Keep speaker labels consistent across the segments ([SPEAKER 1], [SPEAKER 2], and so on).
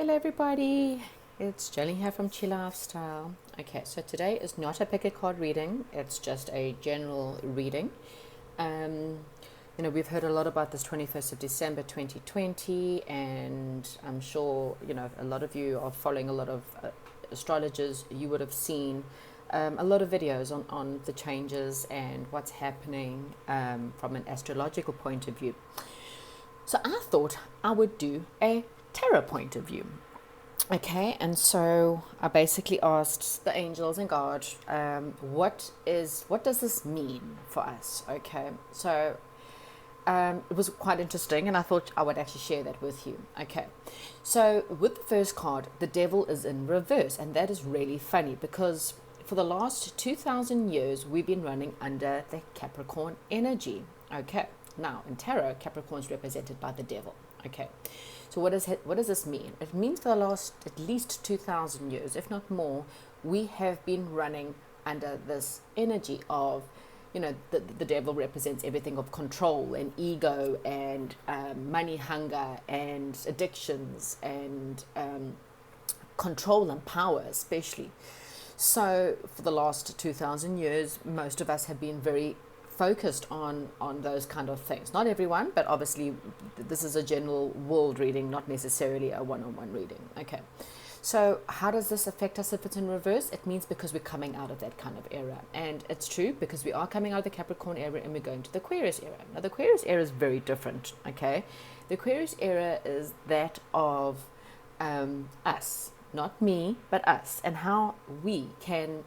[SPEAKER 1] Hello everybody, it's Jenny here from Chi Lifestyle. Okay, so today is not a pick a card reading, it's just a general reading. Um, we've heard a lot about this 21st of December 2020, and I'm sure, a lot of you are following a lot of astrologers. You would have seen a lot of videos on the changes and what's happening from an astrological point of view. So I thought I would do a tarot point of view. Okay, and so I basically asked the angels and God, what does this mean for us? Okay, so it was quite interesting, and I thought I would actually share that with you. Okay, so with the first card, the devil is in reverse, and that is really funny because for the last 2,000 years we've been running under the Capricorn energy. Okay, now in tarot, Capricorn is represented by the devil. Okay, so what does this mean? It means for the last at least 2,000 years, if not more, we have been running under this energy of, the devil represents everything of control and ego and money hunger and addictions and control and power especially. So for the last 2,000 years, most of us have been very focused on those kind of things. Not everyone, but obviously this is a general world reading, not necessarily a one-on-one reading. Okay, so how does this affect us if it's in reverse? It means because we're coming out of that kind of era, and it's true because we are coming out of the Capricorn era and we're going to the Aquarius era. Now the Aquarius era is very different. Okay, the Aquarius era is that of us, not me, but us, and how we can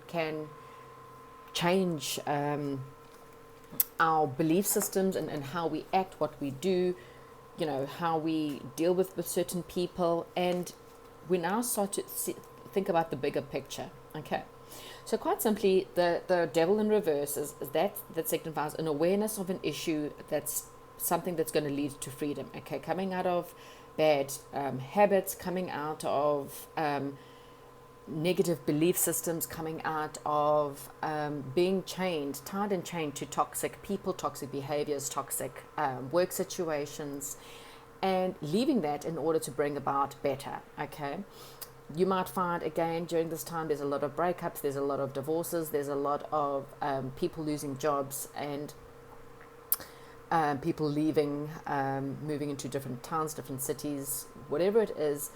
[SPEAKER 1] change our belief systems and how we act, what we do, how we deal with certain people. And we now start to think about the bigger picture. Okay, so quite simply, the devil in reverse is that signifies an awareness of an issue, that's something that's going to lead to freedom. Okay, coming out of bad habits, coming out of negative belief systems, coming out of being tied and chained to toxic people, toxic behaviors, toxic work situations, and leaving that in order to bring about better. Okay, you might find again during this time there's a lot of breakups, there's a lot of divorces, there's a lot of people losing jobs, and people leaving, moving into different towns, different cities, whatever it is.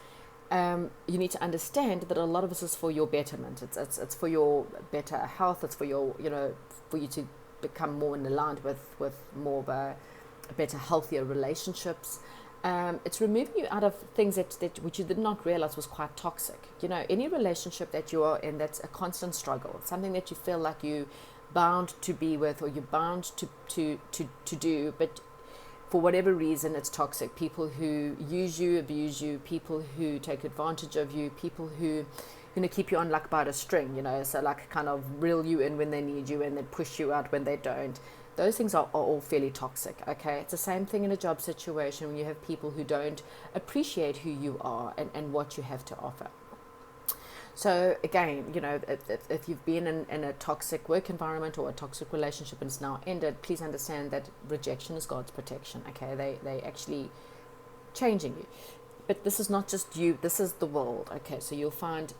[SPEAKER 1] You need to understand that a lot of this is for your betterment. It's for your better health. It's for your, for you to become more in aligned with more of a better, healthier relationships. It's removing you out of things that which you did not realize was quite toxic. Any relationship that you are in that's a constant struggle, something that you feel like you bound to be with or you're bound to do, but for whatever reason it's toxic. People who use you, abuse you, people who take advantage of you, people who keep you on like by a string, so like kind of reel you in when they need you and then push you out when they don't. Those things are all fairly toxic. Okay, it's the same thing in a job situation when you have people who don't appreciate who you are and what you have to offer. So again, if you've been in a toxic work environment or a toxic relationship and it's now ended, please understand that rejection is God's protection. Okay, they actually changing you, but this is not just you. This is the world. Okay, so you'll find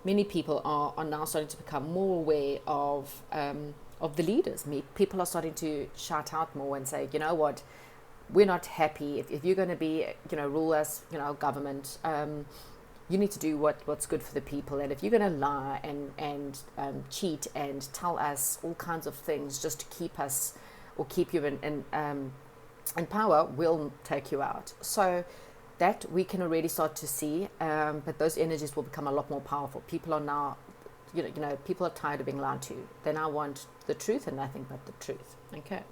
[SPEAKER 1] many people are now starting to become more aware of the leaders. People are starting to shout out more and say, you know what, we're not happy. If you're going to be, rule us, government. You need to do what's good for the people, and if you're going to lie and cheat and tell us all kinds of things just to keep us or keep you in power, we'll take you out. So that we can already start to see, but those energies will become a lot more powerful. People are now, people are tired of being lied to. They now want the truth and nothing but the truth. Okay.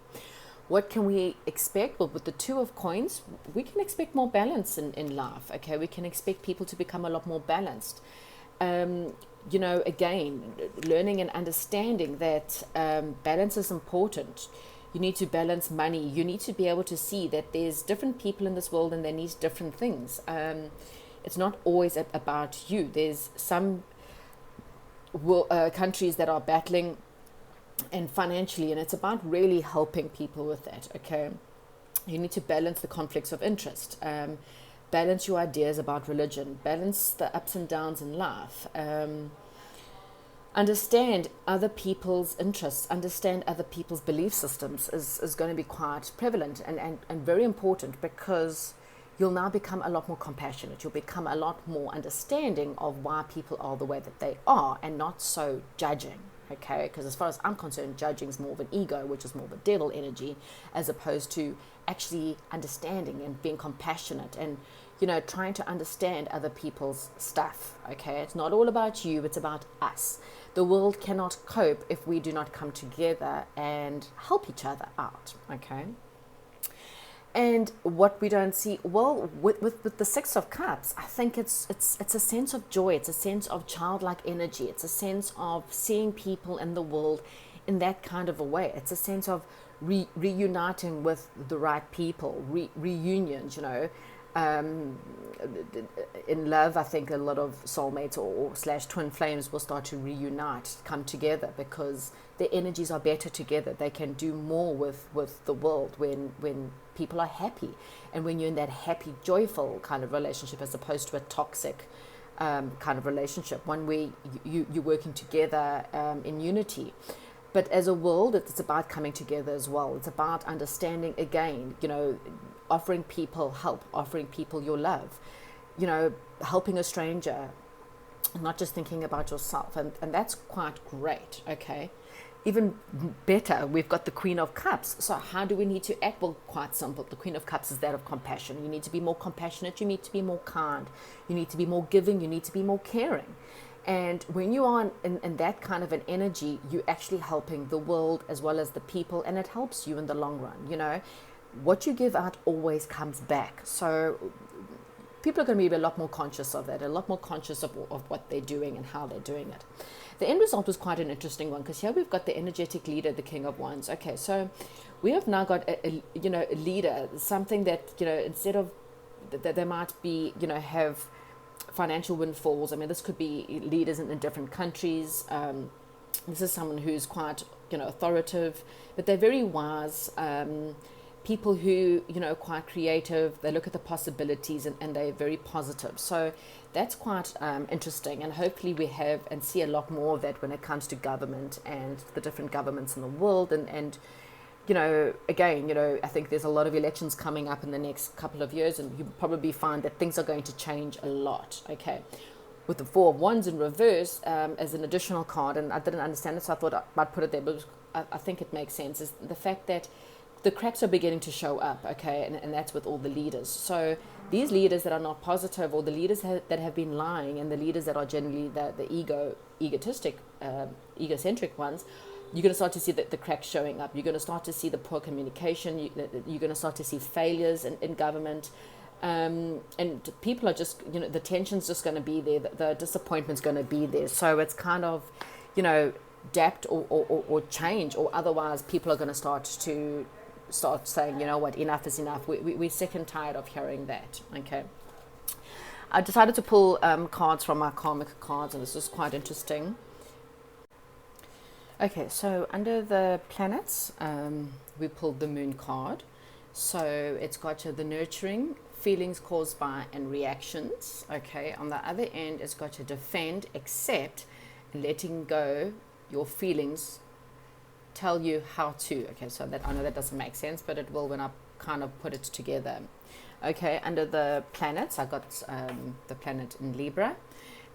[SPEAKER 1] What can we expect? Well, with the Two of Coins, we can expect more balance in life. Okay, we can expect people to become a lot more balanced. Again, learning and understanding that balance is important. You need to balance money. You need to be able to see that there's different people in this world and they need different things. It's not always about you. There's some countries that are battling and financially, and it's about really helping people with that. Okay, you need to balance the conflicts of interest. balance your ideas about religion, balance the ups and downs in life, understand other people's interests, understand other people's belief systems is going to be quite prevalent and very important, because you'll now become a lot more compassionate. You'll become a lot more understanding of why people are the way that they are, and not so judging. Okay, because as far as I'm concerned, judging is more of an ego, which is more of a devil energy, as opposed to actually understanding and being compassionate and, trying to understand other people's stuff. Okay, it's not all about you, it's about us. The world cannot cope if we do not come together and help each other out. Okay. And what we don't see, well, with the Six of Cups, I think it's a sense of joy. It's a sense of childlike energy. It's a sense of seeing people in the world in that kind of a way. It's a sense of reuniting with the right people, reunions, in love, I think a lot of soulmates or slash twin flames will start to reunite, come together, because their energies are better together. They can do more with the world when people are happy, and when you're in that happy, joyful kind of relationship, as opposed to a toxic kind of relationship, one where you're working together in unity. But as a world, it's about coming together as well. It's about understanding again, offering people help, offering people your love, helping a stranger, not just thinking about yourself. And that's quite great, okay? Even better, we've got the Queen of Cups. So how do we need to act? Well, quite simple. The Queen of Cups is that of compassion. You need to be more compassionate. You need to be more kind. You need to be more giving. You need to be more caring. And when you are in that kind of an energy, you're actually helping the world as well as the people, and it helps you in the long run. What you give out always comes back. So people are going to be a lot more conscious of that, a lot more conscious of what they're doing and how they're doing it. The end result was quite an interesting one, because here we've got the energetic leader, the King of Wands. Okay, so we have now got a leader, something that, instead of that they might be, have financial windfalls. I mean, this could be leaders in different countries. This is someone who's quite, authoritative, but they're very wise. People who, are quite creative. They look at the possibilities and they're very positive. So that's quite interesting. And hopefully we have and see a lot more of that when it comes to government and the different governments in the world. And again, I think there's a lot of elections coming up in the next couple of years, and you probably find that things are going to change a lot, okay? With the Four of Wands in reverse as an additional card, and I didn't understand it, so I thought I'd put it there, but I think it makes sense, is the fact that the cracks are beginning to show up, okay? And that's with all the leaders. So these leaders that are not positive, or the leaders that have been lying, and the leaders that are generally the egotistic, egocentric ones, you're going to start to see the cracks showing up. You're going to start to see the poor communication. You're going to start to see failures in government. And people are just, the tension's just going to be there. The disappointment's going to be there. So it's kind of, adapt or change, or otherwise people are going to start saying, what, enough is enough. We're sick and tired of hearing that. Okay. I decided to pull cards from my karmic cards, and this is quite interesting. Okay, so under the planets, we pulled the Moon card. So it's got the nurturing, feelings caused by, and reactions. Okay, on the other end, it's got defend, accept, and letting go your feelings tell you how to. Okay, so that, I know that doesn't make sense, but it will when I kind of put it together. Okay, under the planets, I got the planet in Libra.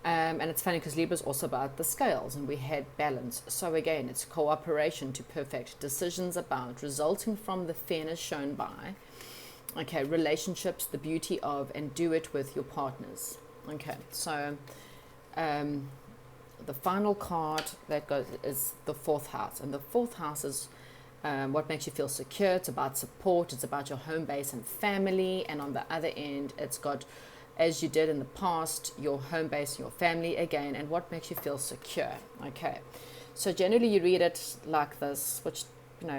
[SPEAKER 1] And it's funny because Libra is also about the scales, and we had balance. So again, it's cooperation to perfect, decisions about, resulting from the fairness shown by. Okay, relationships, the beauty of, and do it with your partners. Okay, so the final card that goes is the fourth house, and the fourth house is what makes you feel secure. It's about support. It's about your home base and family. And on the other end, it's got, as you did in the past, your home base, your family again, and what makes you feel secure. Okay, so generally you read it like this, which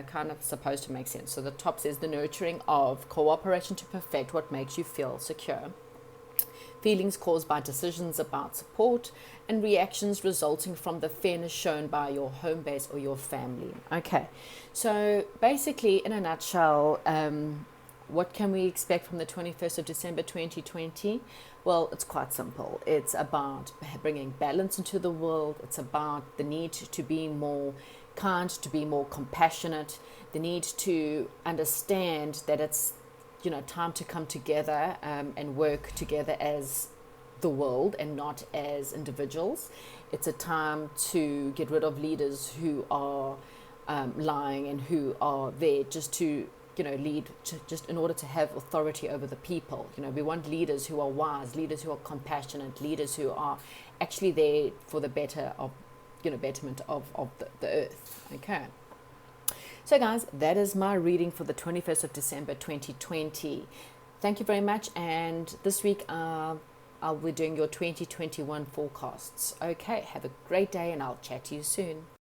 [SPEAKER 1] kind of supposed to make sense. So the top says the nurturing of, cooperation to perfect what makes you feel secure, feelings caused by decisions about support, and reactions resulting from the fairness shown by your home base or your family. Okay, so basically in a nutshell, What can we expect from the 21st of December 2020? Well, it's quite simple. It's about bringing balance into the world. It's about the need to be more kind, to be more compassionate, the need to understand that it's, time to come together and work together as the world and not as individuals. It's a time to get rid of leaders who are lying and who are there just to lead just in order to have authority over the people. We want leaders who are wise, leaders who are compassionate, leaders who are actually there for the betterment of the earth. Okay. So guys, that is my reading for the 21st of December 2020. Thank you very much. And this week I'll be doing your 2021 forecasts. Okay, have a great day and I'll chat to you soon.